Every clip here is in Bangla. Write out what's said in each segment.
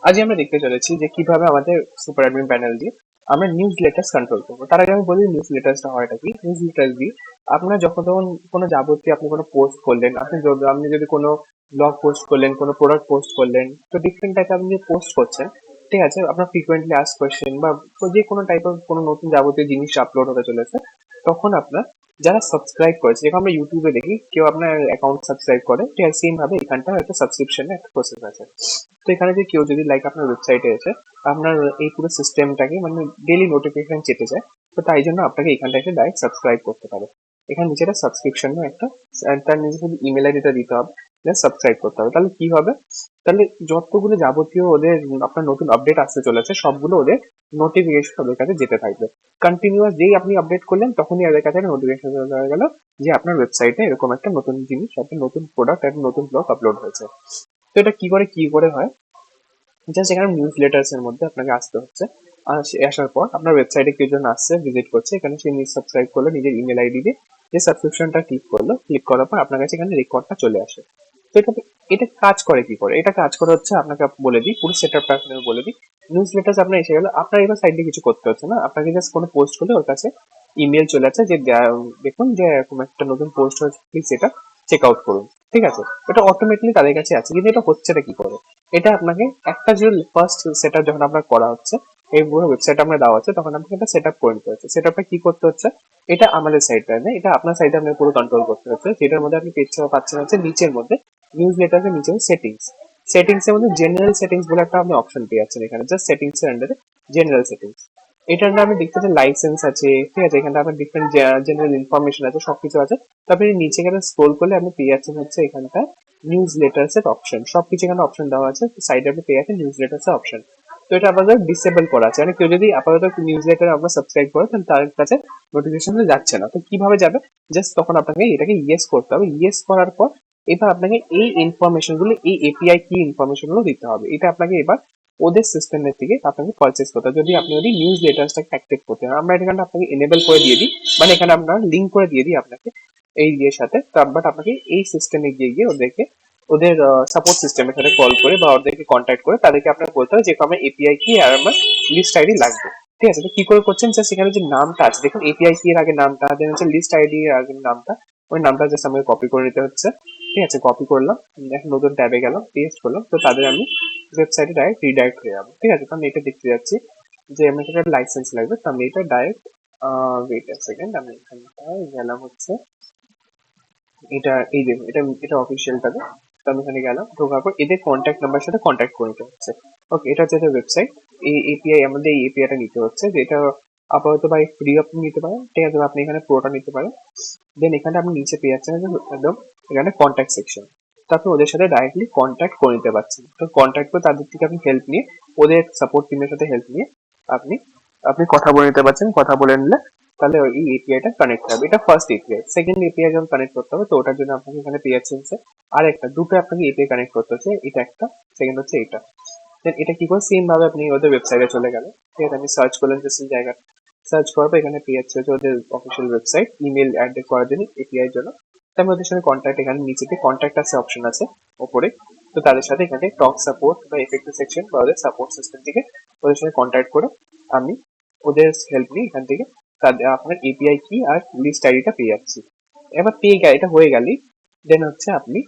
আজ আমরা দেখতে চলেছি যে কিভাবে আমাদের সুপার অ্যাডমিন প্যানেল দিয়ে আমরা নিউজ লেটার্স কন্ট্রোল করবো। তার আগে আমি বলি নিউজ লেটার্সটা হয়টা কি। নিউজ লেটার্স দিয়ে আপনার যখন তখন কোনো যাবতীয় আপনি কোনো পোস্ট করলেন, আপনি যদি কোনো ব্লগ পোস্ট করলেন, কোনো প্রোডাক্ট পোস্ট করলেন, তো ডিফারেন্ট টাইপের আপনি যে পোস্ট করছেন, ঠিক আছে, আপনার ফ্রিকোয়েন্টলি আস্ক কোয়েশ্চেন বা যে কোনো টাইপের কোনো নতুন যাবতীয় জিনিস আপলোড হতে চলেছে, তখন আপনার যারা সাবস্ক্রাইব করেছে, যেরকম আমরা ইউটিউবে দেখি কেউ আপনার অ্যাকাউন্ট সাবস্ক্রাইব করে, ঠিক আছে, সেম ভাবে এখানটা একটা সাবস্ক্রিপশনের একটা প্রসেস আছে। তো এখানে যে কেউ যদি লাইক আপনার ওয়েবসাইটে এসে আপনার এই পুরো সিস্টেমটাকে মানে ডেইলি নোটিফিকেশন চেতে যায়, তো তাই জন্য আপনাকে এখানটা এসে ডাইরেক্ট সাবস্ক্রাইব করতে পারে। এখানে নিচে একটা সাবস্ক্রিপশন একটা, তার নিচে শুধু ইমেল আইডিটা দিতে হবে, সাবস্ক্রাইব করতে হবে। তাহলে কি হবে, তাহলে যতগুলো যাবতীয় ওদের আপনার নতুন আপডেট আসতে চলেছে সবগুলো ওদের নোটিফিকেশন ওদের কাছে যেতে থাকবে। কন্টিনিউয়াস যেই আপনি আপডেট করলেন তখনই ওদের কাছে নোটিফিকেশন হয়ে গেল যে আপনার ওয়েবসাইটে এরকম একটা নতুন জিনিস, একটা নতুন প্রোডাক্ট, একটা নতুন ব্লগ আপলোড হয়েছে। তো এটা কি করে হয়, জাস্ট এখানে নিউজ লেটার্স এর মধ্যে আপনাকে আসতে হচ্ছে। আর আসার পর আপনার ওয়েবসাইটে কেউ জন আসছে, ভিজিট করছে, এখানে সে নিজ সাবস্ক্রাইব করলো নিজের ইমেল আইডি দিয়ে, যে সাবস্ক্রিপশনটা ক্লিক করলো, ক্লিক করার পর আপনার কাছে এখানে রেকর্ডটা চলে আসে। তো এটা কাজ করে কি করে, এটা কাজ করে হচ্ছে আপনাকে বলে দিই, পুরো সেট আপটা আপনাকে বলে দিই। নিউজ লেটার্স আপনার এসে গেল, আপনার এবার সাইডে কিছু করতে হচ্ছে না, আপনাকে জাস্ট কোনো পোস্ট করলে ওর কাছে ইমেল চলে আসে যে দেখুন যে এরকম একটা নতুন পোস্ট হয়েছে, প্লিজ এটা চেক আউট করুন। ঠিক আছে, এটা অটোমেটিকলি তাদের কাছে আছে। কিন্তু এটা হচ্ছেটা কি করে, এটা আপনাকে একটা যে ফার্স্ট সেট যখন আপনার করা হচ্ছে, এই পুরো ওয়েবসাইট আমরা দেওয়া হচ্ছে, তখন আপনাকে একটা সেট আপ করে নিতে হচ্ছে। সেট আপটা কি করতে হচ্ছে, এটা আমাদের সাইডটা নেই, এটা আপনার সাইডে আপনাকে পুরো কন্ট্রোল করতে হচ্ছে। যেটার মধ্যে আপনি পাচ্ছেন হচ্ছে নিচের মধ্যে নিউজ লেটারের নিচে সেটিংস। সেটিংস এর মধ্যে জেনারেল সেটিংস বলে একটা আপনি অপশন পেয়ে যাচ্ছেন এখানে, জাস্ট সেটিংস এর আন্ডারে জেনারেল সেটিংস। এটার আন্ডারে আপনি দেখতে পাচ্ছেন লাইসেন্স আছে, ঠিক আছে, এখানে আপনার ডিফারেন্ট জেনারেল ইনফরমেশন আছে, সবকিছু আছে। তারপরে নিচে এখানে স্ক্রোল করলে আপনি পেয়ে যাচ্ছেন হচ্ছে এখানটা নিউজ লেটার্স এর অপশন, সবকিছু এখানে অপশন দেওয়া আছে। সাইডে আপনি পেয়ে যাচ্ছেন নিউজ লেটার্স এর অপশন। তো এটা আপাতত ডিসেবল করা আছে, মানে কেউ যদি আপাতত নিউজ লেটার আপনার সাবস্ক্রাইব করে তাহলে তার কাছে নোটিফিকেশন যাচ্ছে না। তো কিভাবে যাবে, জাস্ট তখন আপনাকে এটাকে ইয়েস করতে হবে। ইয়েস করার পর এবার আপনাকে এই ইনফরমেশন গুলো, এই এপিআই কি ইনফরমেশন গুলো দিতে হবে। এটা আপনাকে এবার ওদের সিস্টেমের থেকে আপনাকে পারচেস করতে হবে, যদি আপনি ওই নিউজ লেটার্সটাকে অ্যাক্টিভ করতে হয়। আমরা এখানে আপনাকে এনেবল করে দিয়ে দিই, মানে এখানে আমরা লিঙ্ক করে দিয়ে দিই আপনাকে এই ইয়ের সাথে। বাট আপনাকে এই সিস্টেমে গিয়ে গিয়ে ওদেরকে ওদের সাপোর্ট সিস্টেমের সাথে কল করে বা ওদেরকে কন্ট্যাক্ট করে তাদেরকে আপনার বলতে হবে যে আমার এপিআই কি আর আমার লিস্ট আইডি লাগবে। ঠিক আছে, তো কি করে করছেন, জাস্ট এখানে যে নামটা আছে দেখুন, এপিআই কি এর আগে নামটা, দেন হচ্ছে লিস্ট আইডি এর আগে নামটা, ওই নামটা জাস্ট আমাকে কপি করে নিতে হচ্ছে। ঠিক আছে, কপি করলাম, এখন নতুন ট্যাবে গেলাম, পেস্ট করলাম, তো তাদের আমি ওয়েবসাইটে ডাইরেক্ট রিডাইরেক্ট হয়ে যাবো। ঠিক আছে, তো আমি এটা দেখতে যাচ্ছি যে আমাকে একটা লাইসেন্স লাগবে, তো আমি এটা ডাইরেক্ট ওয়েট আ সেকেন্ড, আমি এখানটায় গেলাম হচ্ছে, এটা এই দেখুন, এটা এটা অফিসিয়ালটাতে। তো আমি এখানে গেলাম, ঢোকার পর এদের কন্ট্যাক্ট নাম্বার সাথে কন্ট্যাক্ট করে নিতে হচ্ছে। ওকে, এটা হচ্ছে ওয়েবসাইট। এই এপিআই আমাদের এই এপিআইটা নিতে হচ্ছে, যে এটা আপাতত বাই ফ্রি আপনি নিতে পারেন। ঠিক আছে, আপনি এখানে পুরোটা নিতে পারেন। দেন এখানে আপনি নিচে পেয়ে যাচ্ছেন যে একদম এখানে কন্ট্যাক্ট সেকশন, তো আপনি ওদের সাথে ডাইরেক্টলি কন্ট্যাক্ট করে নিতে পারছেন। তো কন্ট্যাক্ট করে তাদের থেকে আপনি হেল্প নিয়ে, ওদের সাপোর্ট টিমের সাথে হেল্প নিয়ে আপনি আপনি কথা বলে নিতে পারছেন। কথা বলে নিলে তাহলে ওই এপিআইটা কানেক্ট হবে। এটা ফার্স্ট এপিআই। সেকেন্ড এপিআই যখন কানেক্ট করতে হবে, তো ওটার জন্য আপনাকে এখানে পেয়ে যাচ্ছেন আর একটা দুটো আপনাকে এপিআই কানেক্ট করতে হচ্ছে, এটা একটা, সেকেন্ড হচ্ছে এটা। দেন এটা কি করে, সেম ভাবে আপনি ওদের ওয়েবসাইটে চলে গেলেন। ঠিক আছে, আপনি সার্চ করলেন যে সেই জায়গা, সার্চ করার পর এখানে পেয়ে যাচ্ছে হচ্ছে ওদের অফিসিয়াল ওয়েবসাইট, ইমেল অ্যাড করার জন্য এপিআই এর জন্য। তারপর ওদের সাথে কন্ট্যাক্ট, এখানে নিচেতে কন্ট্যাক্ট আছে অপশন আছে ওপরে। তো তাদের সাথে এখানে টক সাপোর্ট বা এফেক্টিভ সেকশন বা ওদের সাপোর্ট সিস্টেম থেকে ওদের সাথে কন্ট্যাক্ট করে আমি ওদের হেল্প নিয়ে এখান থেকে তাদের আপনার এপিআই কি আর লিস্ট আইডিটা পেয়ে যাচ্ছি। এবার পেয়ে গেলে, এটা হয়ে গেলেই দেন হচ্ছে আপনি,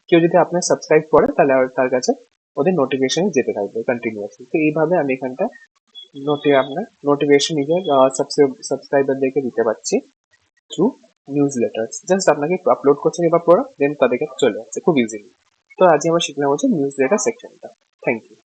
কেউ যদি আপনার সাবস্ক্রাইব করে তাহলে তার কাছে ওদের নোটিফিকেশন যেতে থাকবে কন্টিনিউয়াসলি। তো এইভাবে আমি এখানটা আপনার নোটিফিকেশন নিজের সাবস্ক্রাইবারদেরকে দিতে পারছি থ্রু নিউজ লেটার্স। জাস্ট আপনাকে আপলোড করছেন এবার পড়া, দেন তাদের কাছে চলে যাচ্ছে খুব ইজিলি। তো আজকে আমরা শিখলাম হচ্ছে নিউজ লেটার সেকশনটা। Thank you.